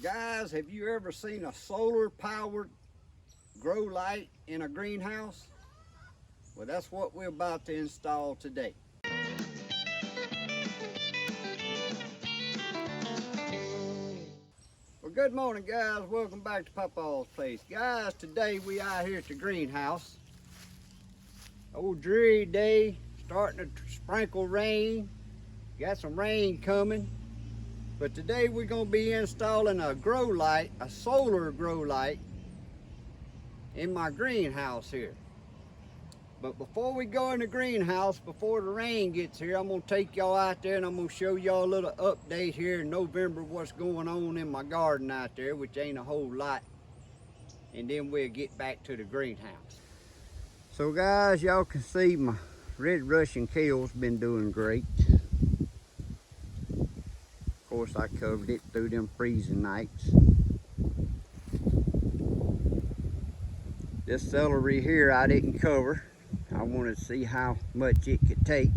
Guys, have you ever seen a solar powered grow light in a greenhouse? Well, that's what we're about to install today. Well, good morning, guys. Welcome back to Papa's Place. Guys, today we out here at the greenhouse. Old dreary day, starting to sprinkle rain. Got some rain coming. But today we're going to be installing a grow light, a solar grow light, in my greenhouse here. But before we go in the greenhouse, before the rain gets here, I'm going to take y'all out there and I'm going to show y'all a little update here in November what's going on in my garden out there, which ain't a whole lot. And then we'll get back to the greenhouse. So guys, y'all can see my red Russian kale's been doing great. Of course, I covered it through them freezing nights. This celery here I didn't cover. I wanted to see how much it could take,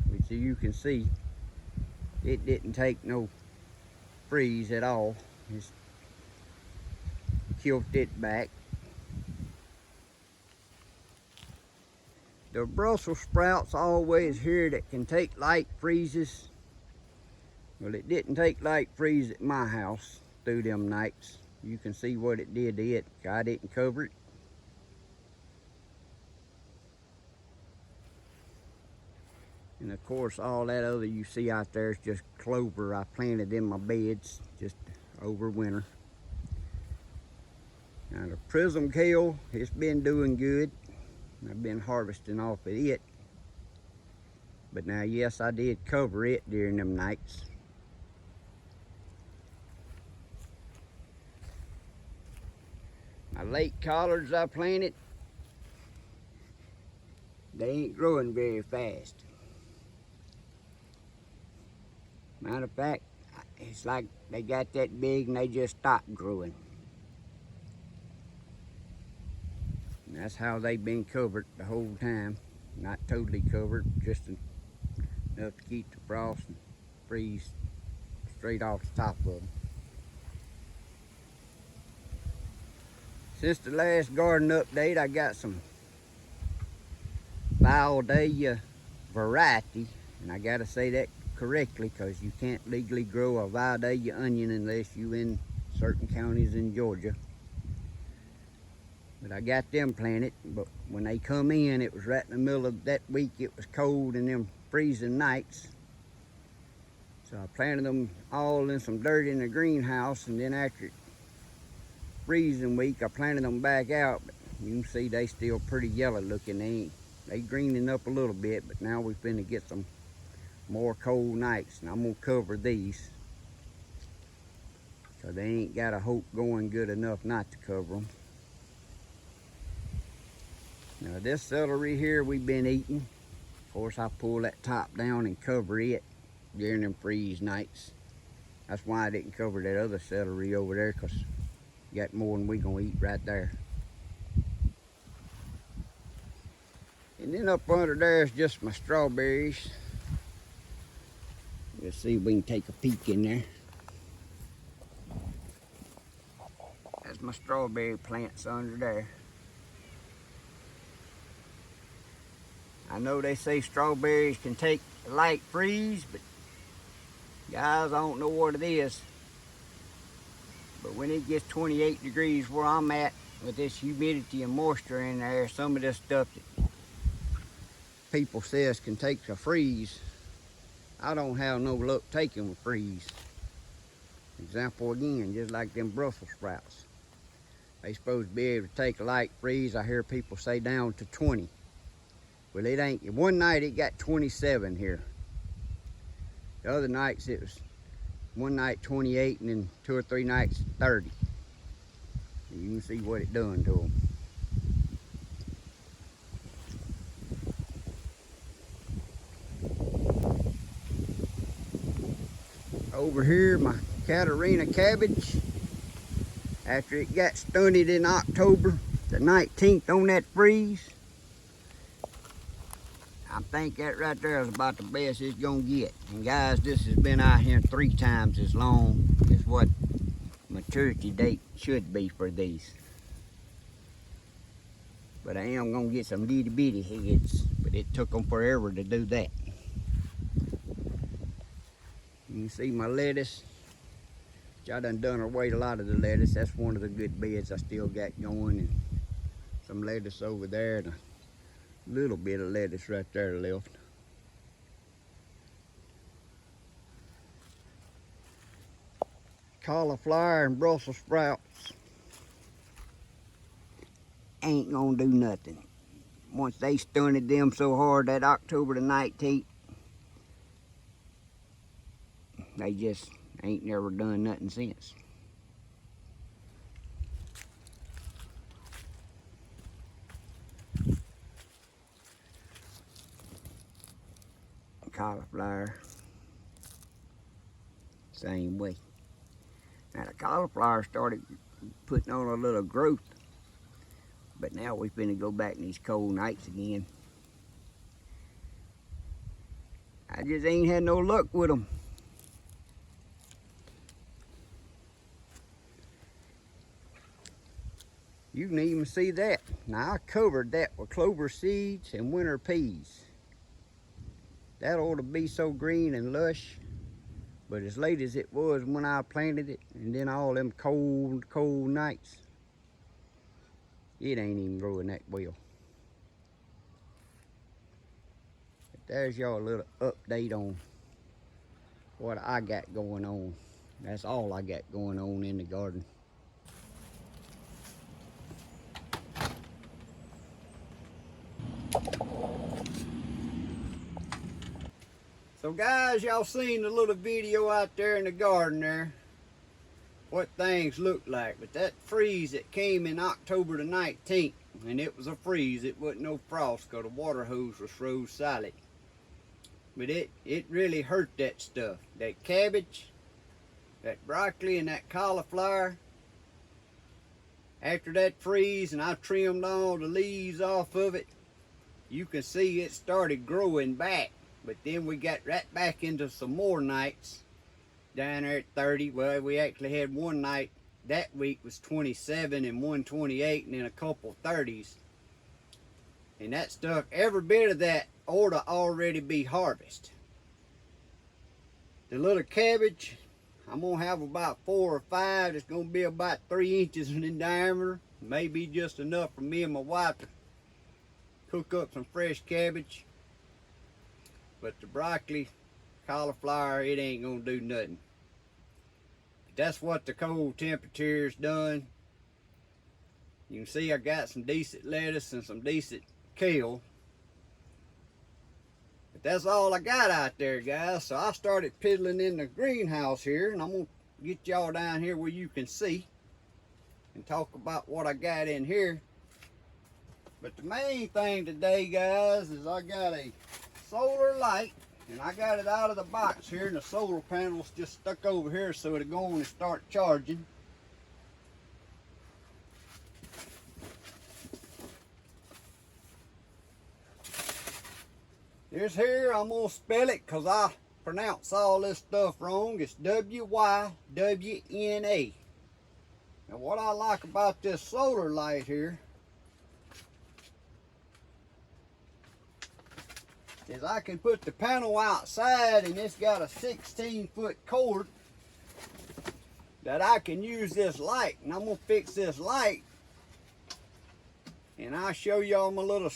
which you can see it didn't take no freeze at all. Just killed it back. The Brussels sprouts always here that can take light freezes. Well, it didn't take light freeze at my house through them nights. You can see what it did to it. I didn't cover it. And of course, all that other you see out there is just clover I planted in my beds just over winter. Now the prism kale, it's been doing good. I've been harvesting off of it. But now, yes, I did cover it during them nights. My late collards I planted, they ain't growing very fast. Matter of fact, it's like they got that big and they just stopped growing. And that's how they've been covered the whole time. Not totally covered, just enough to keep the frost and freeze straight off the top of them. Since the last garden update, I got some Vialdaia variety, and I gotta say that correctly because you can't legally grow a Vialdaia onion unless you in certain counties in Georgia. But I got them planted, but when they come in, it was right in the middle of that week. It was cold and them freezing nights. So I planted them all in some dirt in the greenhouse, and then after freezing week, I planted them back out. But you can see they still pretty yellow looking. They greening up a little bit, but now we're finna get some more cold nights, and I'm gonna cover these. So they ain't got a hope going good enough not to cover them. Now this celery here we've been eating. Of course, I pull that top down and cover it during them freeze nights. That's why I didn't cover that other celery over there, because you got more than we gonna eat right there. And then up under there is just my strawberries. Let's see if we can take a peek in there. That's my strawberry plants under there. I know they say strawberries can take a light freeze, but guys, I don't know what it is. But when it gets 28 degrees where I'm at, with this humidity and moisture in there, some of this stuff that people says can take a freeze, I don't have no luck taking a freeze. Example again, just like them Brussels sprouts. They supposed to be able to take a light freeze. I hear people say down to 20. Well, it ain't. One night it got 27 here. The other nights it was one night 28, and then 2 or 3 nights 30. And you can see what it done to them. Over here, my Catarina cabbage, after it got stunted in October the 19th on that freeze, I think that right there is about the best it's gonna get. And guys, this has been out here 3 times as long as what maturity date should be for these. But I am gonna get some little bitty heads, but it took them forever to do that. You can see my lettuce. I done away a lot of the lettuce. That's one of the good beds I still got going, and some lettuce over there, and a little bit of lettuce right there left. Cauliflower and Brussels sprouts ain't gonna do nothing. Once they stunted them so hard that October the 19th, they just ain't never done nothing since. Cauliflower, same way. Now the cauliflower started putting on a little growth, but now we're finna go back in these cold nights again. I just ain't had no luck with them. You can even see that. Now I covered that with clover seeds and winter peas. That ought to be so green and lush. But as late as it was when I planted it, and then all them cold nights, it ain't even growing that well. But there's y'all a little update on what I got going on. That's all I got going on in the garden. So guys, y'all seen the little video out there in the garden there, what things look like. But that freeze that came in October the 19th, and it was a freeze, it wasn't no frost because the water hose was froze solid. But it really hurt that stuff. That cabbage, that broccoli, and that cauliflower. After that freeze and I trimmed all the leaves off of it, you can see it started growing back. But then we got right back into some more nights down there at 30. Well, we actually had one night that week was 27 and one 28 and then a couple 30s. And that stuff, every bit of that ought to already be harvested. The little cabbage, I'm gonna have about 4 or 5. It's gonna be about 3 inches in diameter. Maybe just enough for me and my wife to cook up some fresh cabbage. But the broccoli, cauliflower, it ain't gonna do nothing. That's what the cold temperature's done. You can see I got some decent lettuce and some decent kale. But that's all I got out there, guys. So I started piddling in the greenhouse here, and I'm gonna get y'all down here where you can see and talk about what I got in here. But the main thing today, guys, is I got a solar light, and I got it out of the box here, and the solar panel's just stuck over here so it'll go on and start charging. This here, I'm gonna spell it because I pronounce all this stuff wrong. It's WYWNA. Now what I like about this solar light here is I can put the panel outside, and it's got a 16-foot cord that I can use this light. And I'm gonna fix this light, and I'll show y'all my little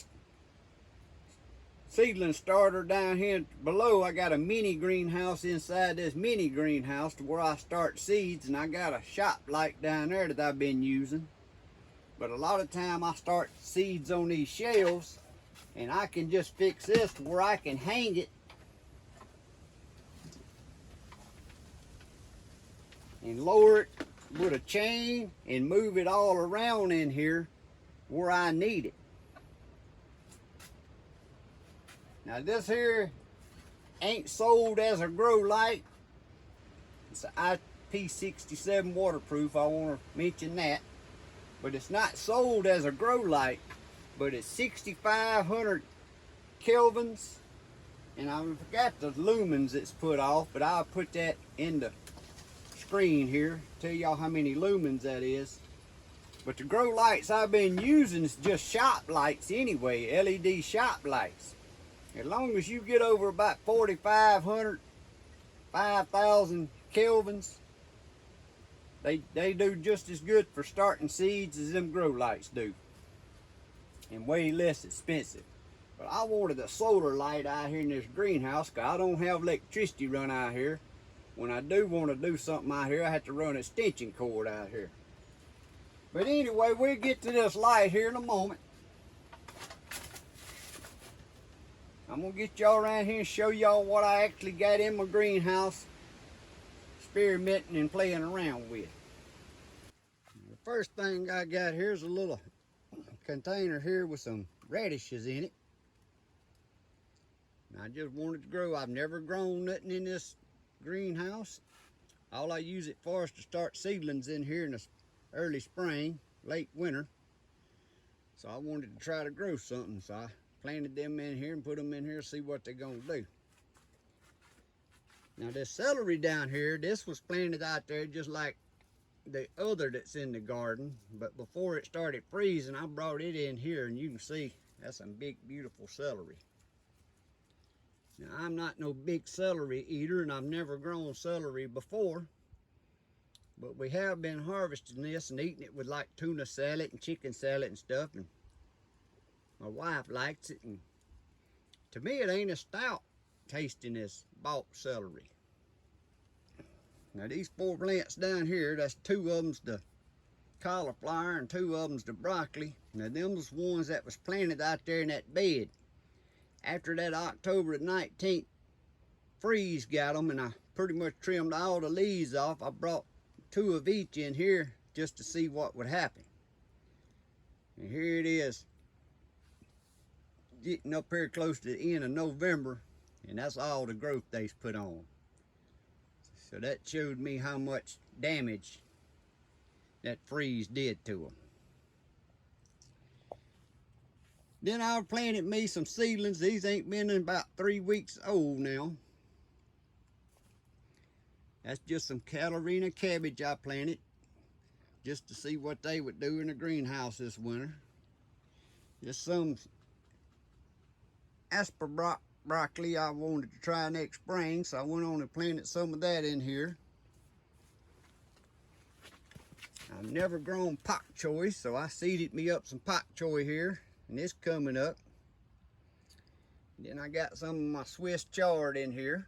seedling starter down here below. I got a mini greenhouse inside this mini greenhouse to where I start seeds, and I got a shop light down there that I've been using. But a lot of time I start seeds on these shelves, and I can just fix this to where I can hang it and lower it with a chain and move it all around in here where I need it. Now this here ain't sold as a grow light. It's an IP67 waterproof, I want to mention that. But it's not sold as a grow light, but it's 6,500 kelvins, and I forgot the lumens it's put off, but I'll put that in the screen here, tell y'all how many lumens that is. But the grow lights I've been using is just shop lights anyway, LED shop lights. As long as you get over about 4,500, 5,000 kelvins, they do just as good for starting seeds as them grow lights do. And way less expensive. But I wanted a solar light out here in this greenhouse because I don't have electricity run out here. When I do want to do something out here, I have to run an extension cord out here. But anyway, we'll get to this light here in a moment. I'm going to get y'all around here and show y'all what I actually got in my greenhouse, experimenting and playing around with. The first thing I got here is a little container here with some radishes in it. And I just wanted to grow. I've never grown nothing in this greenhouse. All I use it for is to start seedlings in here in the early spring, late winter. So I wanted to try to grow something, so I planted them in here and put them in here to see what they're gonna do. Now this celery down here, this was planted out there just like the other that's in the garden, but before it started freezing, I brought it in here, and you can see that's some big, beautiful celery. Now I'm not no big celery eater, and I've never grown celery before, but we have been harvesting this and eating it with like tuna salad and chicken salad and stuff, and my wife likes it, and to me it ain't as stout tasting as bought celery. Now these 4 plants down here, that's 2 of them's the cauliflower and 2 of them's the broccoli. Now them was ones that was planted out there in that bed. After that October the 19th freeze got them, and I pretty much trimmed all the leaves off. I brought 2 of each in here just to see what would happen. And here it is, getting up here close to the end of November, and that's all the growth they's put on. So that showed me how much damage that freeze did to them. Then I planted me some seedlings. These ain't been in about 3 weeks old now. That's just some Carolina cabbage I planted just to see what they would do in the greenhouse this winter. Just some asper broccoli I wanted to try next spring, so I went on and planted some of that in here. I've never grown pak choy, so I seeded me up some pak choy here, and it's coming up. And then I got some of my Swiss chard in here.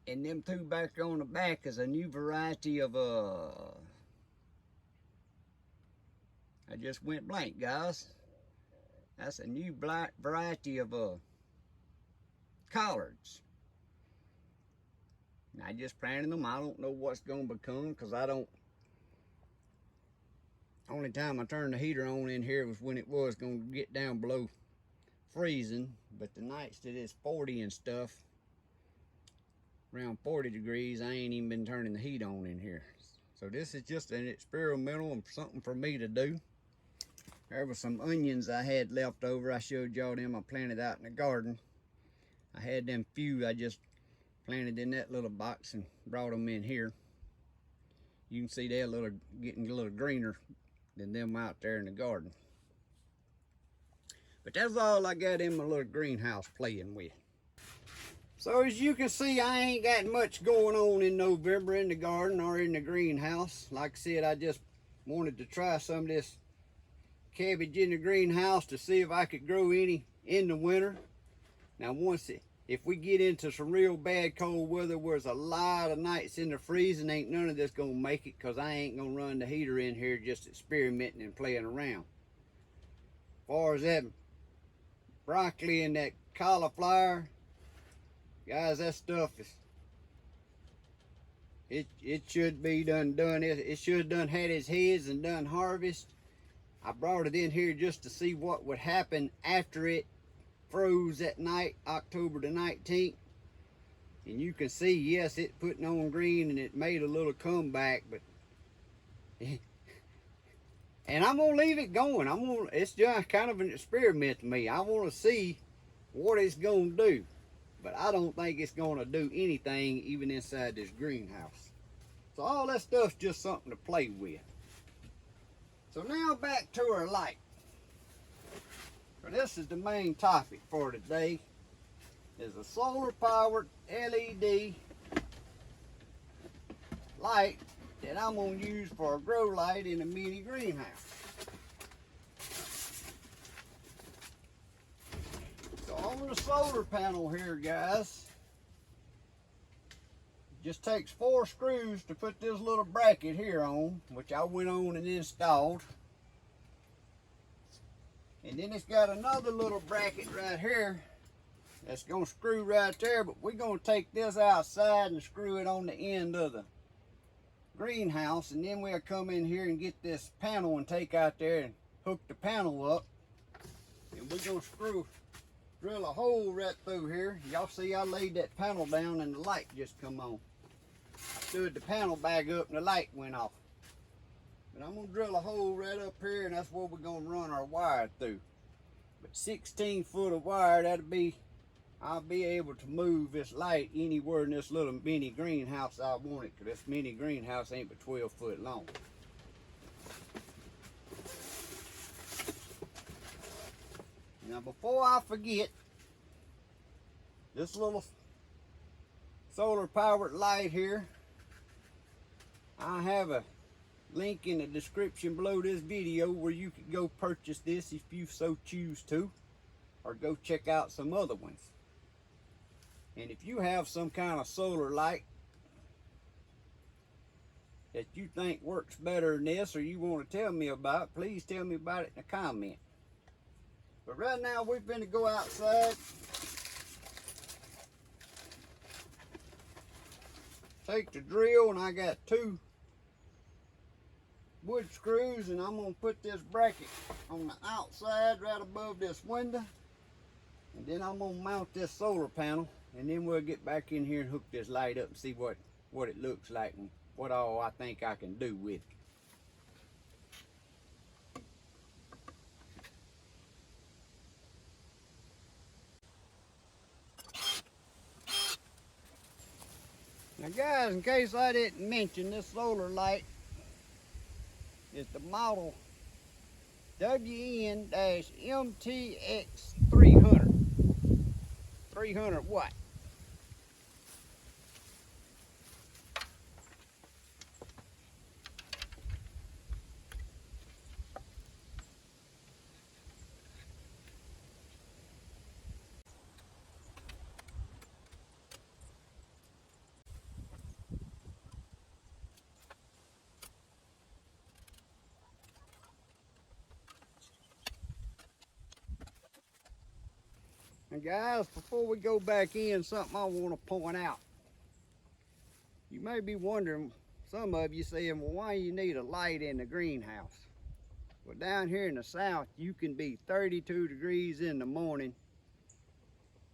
And them 2 back on the back is a new variety of I just went blank, guys. That's a new black variety of collards. And I just planted them. I don't know what's going to become, because I don't. Only time I turned the heater on in here was when it was going to get down below freezing. But the nights that it's 40 and stuff, around 40 degrees, I ain't even been turning the heat on in here. So this is just an experimental and something for me to do. There was some onions I had left over. I showed y'all them I planted out in the garden. I had them few I just planted in that little box and brought them in here. You can see they're getting a little greener than them out there in the garden. But that's all I got in my little greenhouse playing with. So as you can see, I ain't got much going on in November in the garden or in the greenhouse. Like I said, I just wanted to try some of this cabbage in the greenhouse to see if I could grow any in the winter. Now if we get into some real bad cold weather where there's a lot of nights in the freezing, ain't none of this gonna make it, because I ain't gonna run the heater in here just experimenting and playing around. As far as that broccoli and that cauliflower, guys, that stuff is, it should be done. It should done had its heads and done harvest. I brought it in here just to see what would happen after it froze that night, October the 19th. And you can see, yes, it putting on green and it made a little comeback, but and I'm gonna leave it going. It's just kind of an experiment to me. I want to see what it's gonna do. but I don't think it's gonna do anything even inside this greenhouse. So all that stuff's just something to play with. So now back to our light. So this is the main topic for today, is a solar powered LED light that I'm gonna use for a grow light in a mini greenhouse. So on the solar panel here, guys, it just takes 4 screws to put this little bracket here on, which I went on and installed. And then it's got another little bracket right here that's gonna screw right there, but we're gonna take this outside and screw it on the end of the greenhouse, and then we'll come in here and get this panel and take out there and hook the panel up. And we're gonna drill a hole right through here. Y'all see I laid that panel down and the light just come on. I stood the panel back up and the light went off. But I'm gonna drill a hole right up here, and that's where we're gonna run our wire through. But 16 foot of wire, I'll be able to move this light anywhere in this little mini greenhouse I want it, because this mini greenhouse ain't but 12 foot long. Now before I forget, this little solar powered light here, I have a link in the description below this video where you can go purchase this if you so choose to, or go check out some other ones. And if you have some kind of solar light that you think works better than this, or you want to tell me about, please tell me about it in the comment. But right now we're going to go outside, take the drill, and I got 2 wood screws, and I'm going to put this bracket on the outside right above this window, and then I'm going to mount this solar panel, and then we'll get back in here and hook this light up and see what it looks like and what all I think I can do with it. Now guys, in case I didn't mention, this solar light is the model WN-MTX 300 watt. And guys, before we go back in, something I want to point out. You may be wondering, some of you saying, well, why you need a light in the greenhouse? Well, down here in the south, you can be 32 degrees in the morning,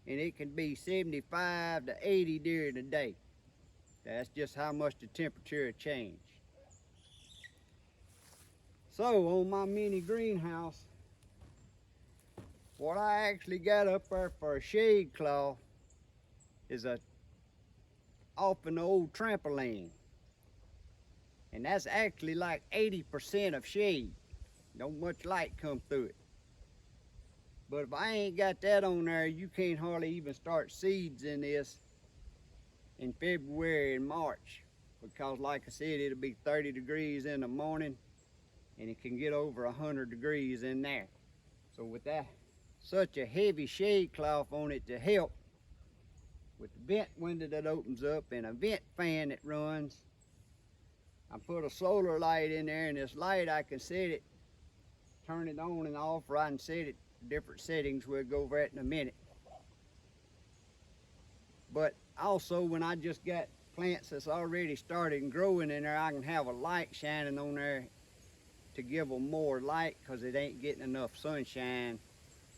and it can be 75 to 80 during the day. That's just how much the temperature change. So on my mini greenhouse, what I actually got up there for a shade cloth is off an old trampoline. And that's actually like 80% of shade. Don't much light come through it. But if I ain't got that on there, you can't hardly even start seeds in this in February and March. Because like I said, it'll be 30 degrees in the morning, and it can get over 100 degrees in there. So with that, such a heavy shade cloth on it to help with the vent window that opens up and a vent fan that runs, I put a solar light in there, and this light I can set it, turn it on and off, or I can set it different settings. We'll go over that in a minute. But also, when I just got plants that's already started growing in there, I can have a light shining on there to give them more light, because it ain't getting enough sunshine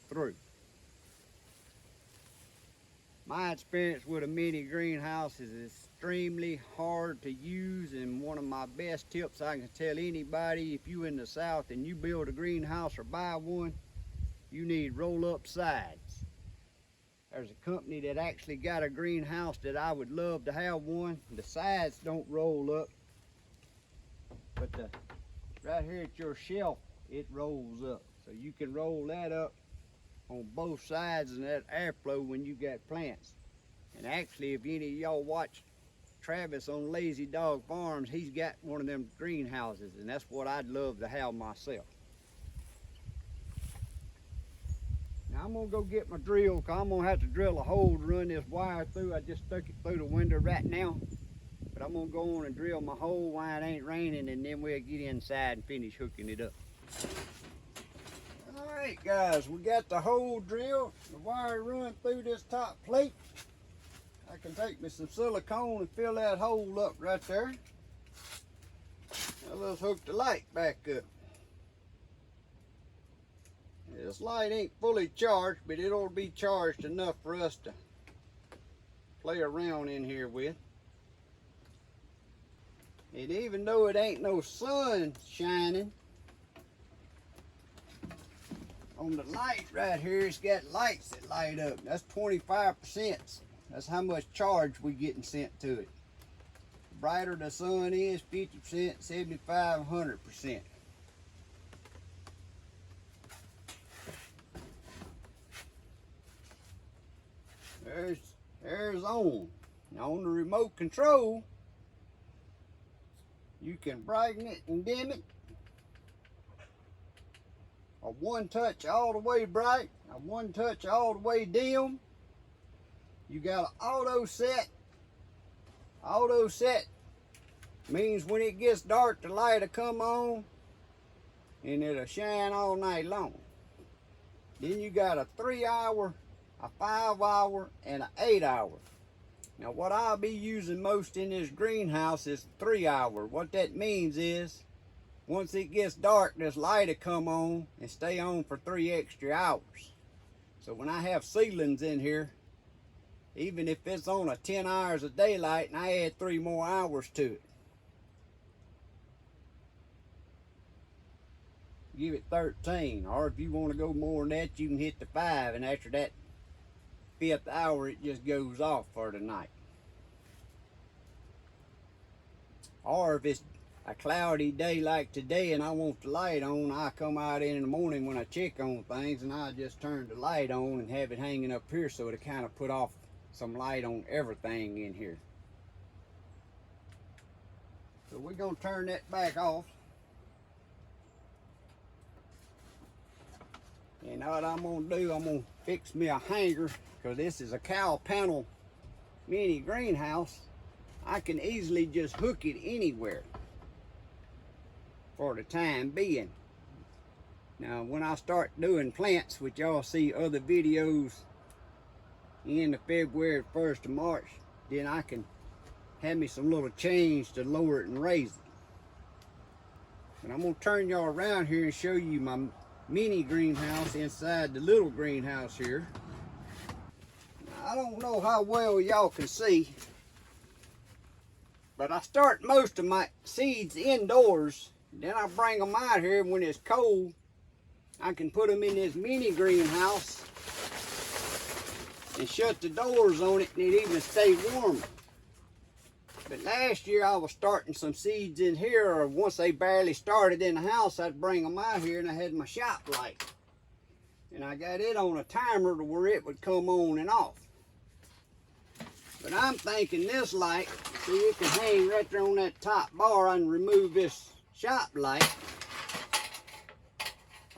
through. My experience with a mini greenhouse is extremely hard to use, and one of my best tips I can tell anybody, if you in the south and you build a greenhouse or buy one, you need roll-up sides. There's a company that actually got a greenhouse that I would love to have one. The sides don't roll up, but right here at your shelf, it rolls up. So you can roll that up on both sides and that airflow when you got plants. And actually, if any of y'all watch Travis on Lazy Dog Farms, he's got one of them greenhouses, and that's what I'd love to have myself. Now I'm gonna go get my drill, because I'm gonna have to drill a hole to run this wire through. I just stuck it through the window right now, but I'm gonna go on and drill my hole while it ain't raining, and then we'll get inside and finish hooking it up. All right, guys, we got the hole drilled. The wire run through this top plate. I can take me some silicone and fill that hole up right there. Now let's hook the light back up. This light ain't fully charged, but it'll be charged enough for us to play around in here with. And even though it ain't no sun shining, on the light right here, it's got lights that light up. That's 25%. That's how much charge we getting sent to it. The brighter the sun is, 50%, 75%, 100%. There's on. Now on the remote control, you can brighten it and dim it. A one touch all the way bright, a one touch all the way dim. You got an auto set. Auto set means when it gets dark, the light will come on and it'll shine all night long. Then you got a 3-hour, a 5-hour, and an 8-hour. Now what I'll be using most in this greenhouse is 3-hour. What that means is, once it gets dark, this light will come on and stay on for 3 extra hours. So when I have seedlings in here, even if it's on a 10 hours of daylight and I add 3 more hours to it, give it 13. Or if you want to go more than that, you can hit the 5, and after that 5th hour it just goes off for the night. Or if it's a cloudy day like today and I want the light on, I come out in the morning when I check on things and I just turn the light on and have it hanging up here so to kind of put off some light on everything in here. So we're going to turn that back off. And what I'm going to do, I'm going to fix me a hanger, because this is a cow panel mini greenhouse. I can easily just hook it anywhere for the time being. Now when I start doing plants, which y'all see other videos in the February 1st of March, then I can have me some little chains to lower it and raise it. But I'm going to turn y'all around here and show you my mini greenhouse inside the little greenhouse here. Now, I don't know how well y'all can see, but I start most of my seeds indoors. Then I bring them out here when it's cold. I can put them in this mini greenhouse and shut the doors on it, and it even stay warmer. But last year I was starting some seeds in here, or once they barely started in the house, I'd bring them out here, and I had my shop light. And I got it on a timer to where it would come on and off. But I'm thinking this light, see, it can hang right there on that top bar. I can remove this shop light,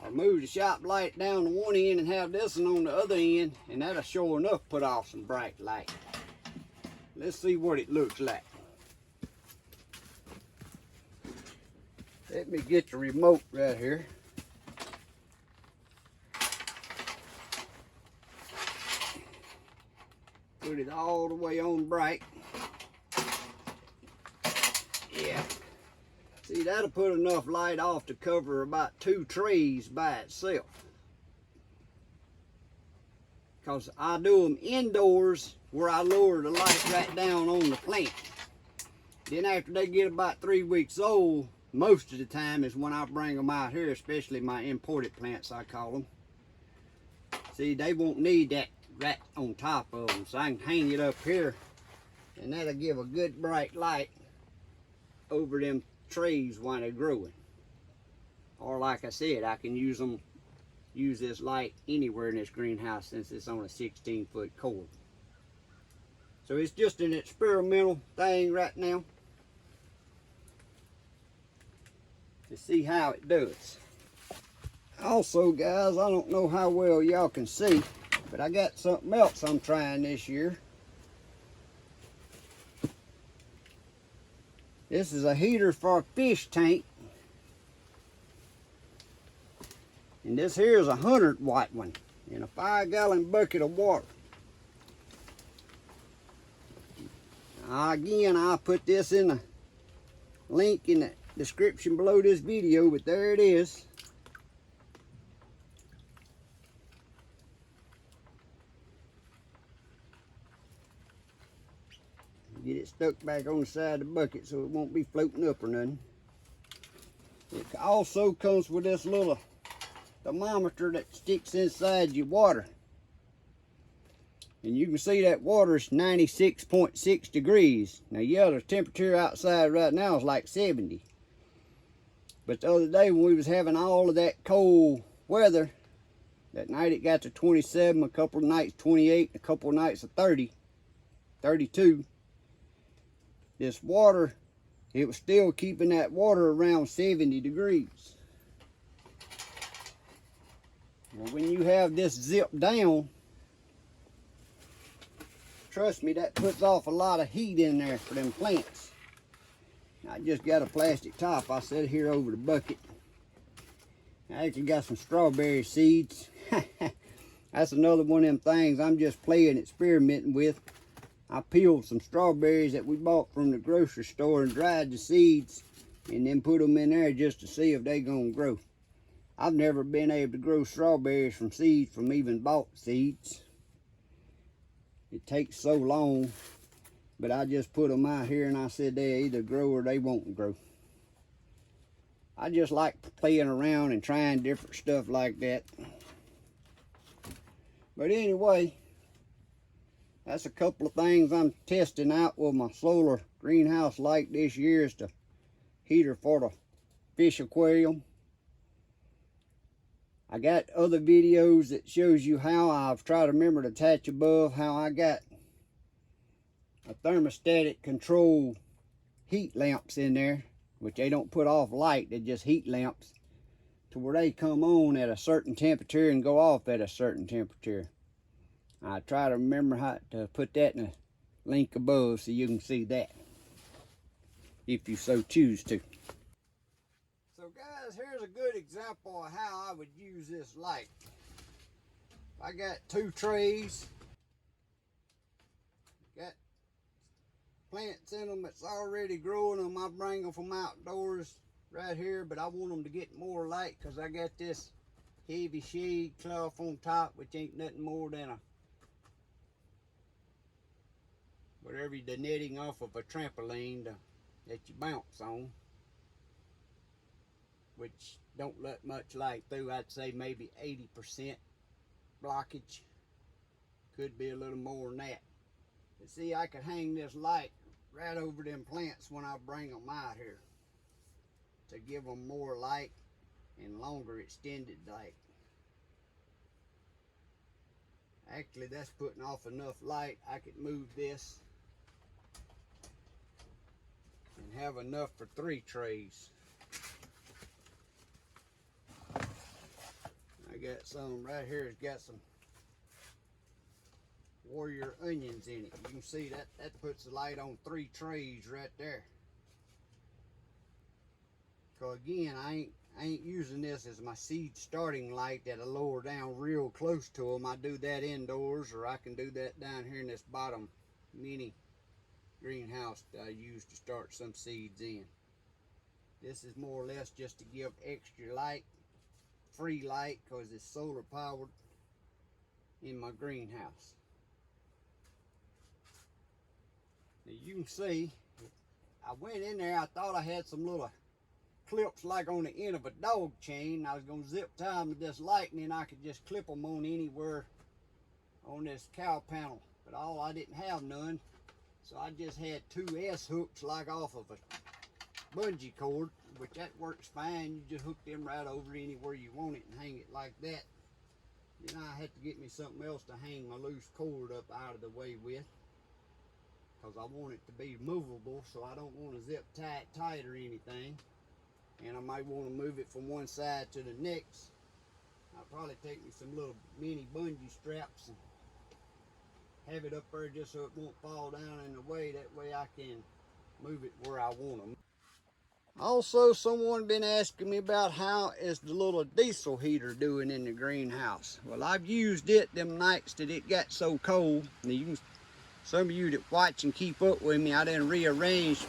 or move the shop light down to one end and have this one on the other end, and that'll sure enough put off some bright light. Let's see what it looks like. Let me get the remote right here. Put it all the way on bright. Yeah. See, that'll put enough light off to cover about 2 trees by itself. Because I do them indoors where I lower the light right down on the plant. Then after they get about 3 weeks old, most of the time is when I bring them out here, especially my imported plants, I call them. See, they won't need that right on top of them, so I can hang it up here, and that'll give a good bright light over them trees while they're growing. Or like I said, I can use this light anywhere in this greenhouse since it's on a 16-foot cord. So it's just an experimental thing right now to see how it does. Also, guys, I don't know how well y'all can see, but I got something else I'm trying this year. This is a heater for a fish tank. And this here is a 100-watt one in a 5-gallon bucket of water. Again, I'll put this in the link in the description below this video, but there it is. Get it stuck back on the side of the bucket so it won't be floating up or nothing. It also comes with this little thermometer that sticks inside your water. And you can see that water is 96.6 degrees. Now, yeah, the temperature outside right now is like 70. But the other day when we was having all of that cold weather, that night it got to 27, a couple of nights 28, a couple of nights of 30, 32. This water, it was still keeping that water around 70 degrees. Well, when you have this zipped down, trust me, that puts off a lot of heat in there for them plants. I just got a plastic top I set here over the bucket. I actually got some strawberry seeds. That's another one of them things I'm just playing, experimenting with. I peeled some strawberries that we bought from the grocery store and dried the seeds and then put them in there just to see if they gonna grow. I've never been able to grow strawberries from seeds from even bought seeds. It takes so long, but I just put them out here and I said they either grow or they won't grow. I just like playing around and trying different stuff like that. But anyway, that's a couple of things I'm testing out with my solar greenhouse light this year. Is the heater for the fish aquarium. I got other videos that shows you how I've tried to remember to attach above, how I got a thermostatic control heat lamps in there, which they don't put off light, they're just heat lamps, to where they come on at a certain temperature and go off at a certain temperature. I try to remember how to put that in the link above so you can see that, if you so choose to. So guys, here's a good example of how I would use this light. I got 2 trays, got plants in them that's already growing them. I bring them from outdoors right here, but I want them to get more light because I got this heavy shade cloth on top, which ain't nothing more than a whatever, the netting off of a trampoline that you bounce on, which don't let much light through. I'd say maybe 80% blockage. Could be a little more than that. But see, I could hang this light right over them plants when I bring them out here to give them more light and longer extended light. Actually, that's putting off enough light. I could move this and have enough for 3 trays. I got some right here. It's got some warrior onions in it. You can see that puts the light on 3 trays right there. So again, I ain't using this as my seed starting light that I lower down real close to them. I do that indoors, or I can do that down here in this bottom mini greenhouse that I use to start some seeds in. This is more or less just to give extra light, free light, because it's solar powered in my greenhouse. Now you can see, I went in there, I thought I had some little clips like on the end of a dog chain. I was going to zip tie them to this light, and then I could just clip them on anywhere on this cow panel, but I didn't have none, so I just had 2 S-hooks like off of a bungee cord, which that works fine. You just hook them right over anywhere you want it and hang it like that. Then I had to get me something else to hang my loose cord up out of the way with, because I want it to be movable, so I don't want to zip tight or anything. And I might want to move it from one side to the next. I'll probably take me some little mini bungee straps and have it up there just so it won't fall down in the way. That way I can move it where I want them. Also, someone been asking me about how is the little diesel heater doing in the greenhouse. Well, I've used it them nights that it got so cold. And some of you that watch and keep up with me, I done rearranged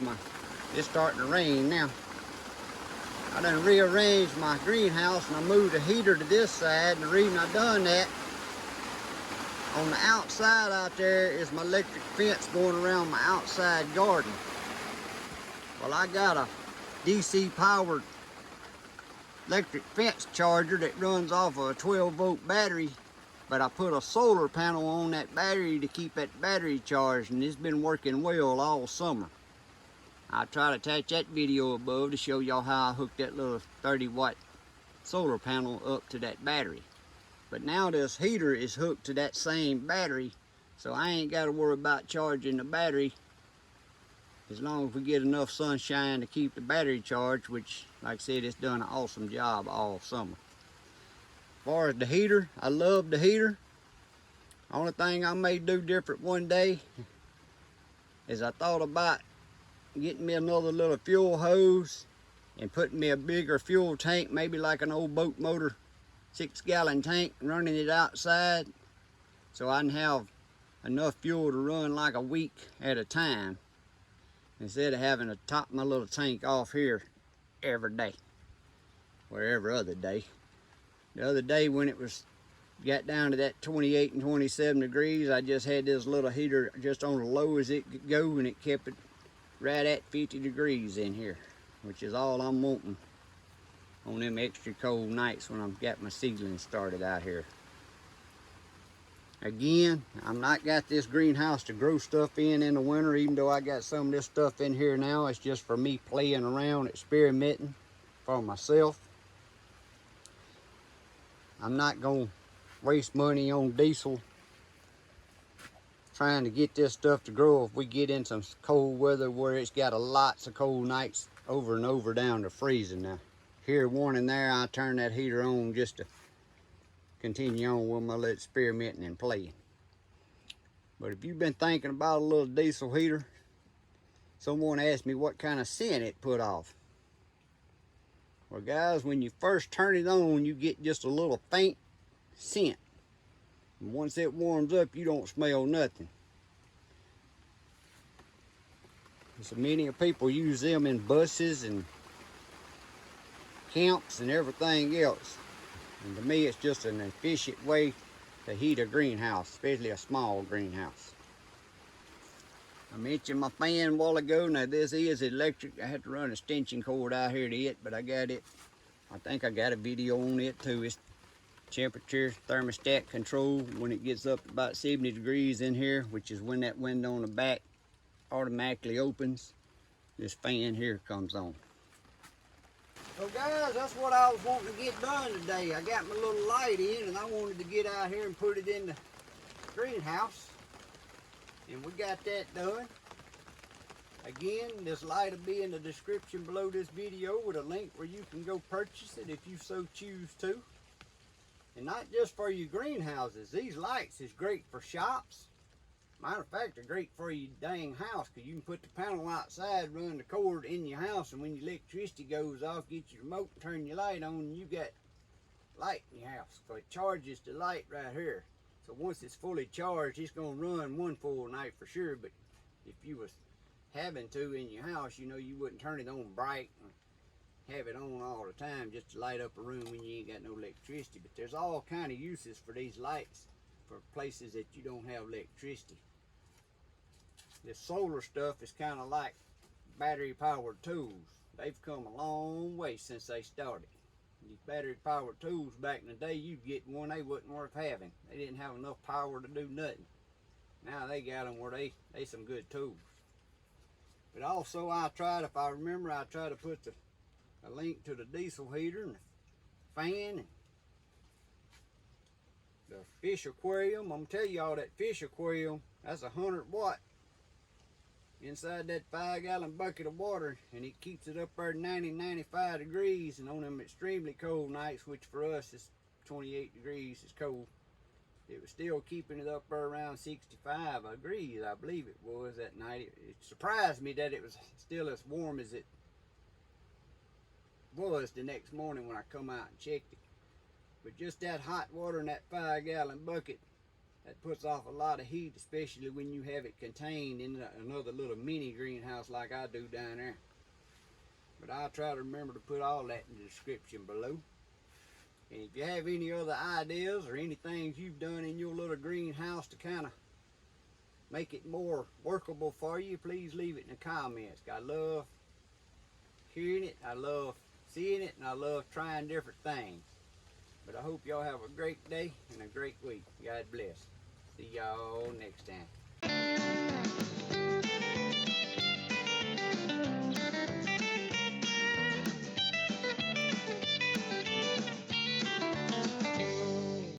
it's starting to rain now. I done rearranged my greenhouse and I moved the heater to this side. And the reason I done that, on the outside out there is my electric fence going around my outside garden. Well, I got a DC powered electric fence charger that runs off of a 12-volt battery, but I put a solar panel on that battery to keep that battery charged, and it's been working well all summer. I'll try to attach that video above to show y'all how I hooked that little 30-watt solar panel up to that battery. But now this heater is hooked to that same battery, so I ain't got to worry about charging the battery as long as we get enough sunshine to keep the battery charged, which, like I said, it's done an awesome job all summer. As far as the heater, I love the heater. Only thing I may do different one day is I thought about getting me another little fuel hose and putting me a bigger fuel tank, maybe like an old boat motor 6-gallon tank, and running it outside so I can have enough fuel to run like a week at a time, instead of having to top my little tank off here every day or every other day. The other day when it got down to that 28 and 27 degrees, I just had this little heater just on the low as it could go, and it kept it right at 50 degrees in here, which is all I'm wanting on them extra cold nights when I've got my seedlings started out here. Again, I'm not got this greenhouse to grow stuff in the winter, even though I got some of this stuff in here now. It's just for me playing around, experimenting for myself. I'm not going to waste money on diesel trying to get this stuff to grow if we get in some cold weather where it's got lots of cold nights over and over down to freezing. Now, here one and there, I turn that heater on just to continue on with my little experimenting and playing. But if you've been thinking about a little diesel heater, someone asked me what kind of scent it put off. Well, guys, when you first turn it on, you get just a little faint scent. And once it warms up, you don't smell nothing. So many people use them in buses and camps and everything else. And to me, it's just an efficient way to heat a greenhouse, especially a small greenhouse. I mentioned my fan a while ago. Now this is electric. I had to run a extension cord out here to it, but I got it. I think I got a video on it too. It's temperature thermostat control when it gets up to about 70 degrees in here, which is when that window on the back automatically opens. This fan here comes on. So guys, that's what I was wanting to get done today. I got my little light in and I wanted to get out here and put it in the greenhouse. And we got that done. Again, this light will be in the description below this video with a link where you can go purchase it if you so choose to. And not just for your greenhouses. These lights is great for shops. Matter of fact, they're great for your dang house, because you can put the panel outside, run the cord in your house, and when your electricity goes off, get your remote and turn your light on, and you got light in your house. So it charges the light right here. So once it's fully charged, it's going to run one full night for sure. But if you was having to in your house, you know, you wouldn't turn it on bright and have it on all the time just to light up a room when you ain't got no electricity. But there's all kind of uses for these lights for places that you don't have electricity. This solar stuff is kind of like battery powered tools. They've come a long way since they started. These battery powered tools back in the day, you'd get one, they wasn't worth having. They didn't have enough power to do nothing. Now they got them where they some good tools. But also I tried, if I remember, I tried to put a link to the diesel heater and the fan and the fish aquarium. I'm gonna tell y'all that fish aquarium, that's 100 watt inside that 5-gallon bucket of water, and it keeps it up there 90-95 degrees, and on them extremely cold nights, which for us is 28 degrees, is cold, it was still keeping it up there around 65 degrees, I believe it was that night. It surprised me that it was still as warm as it was the next morning when I come out and checked it. But just that hot water in that 5-gallon bucket, that puts off a lot of heat, especially when you have it contained in another little mini greenhouse like I do down there. But I'll try to remember to put all that in the description below. And if you have any other ideas or any things you've done in your little greenhouse to kind of make it more workable for you, please leave it in the comments. I love hearing it, I love seeing it, and I love trying different things. But I hope y'all have a great day and a great week. God bless. See y'all next time.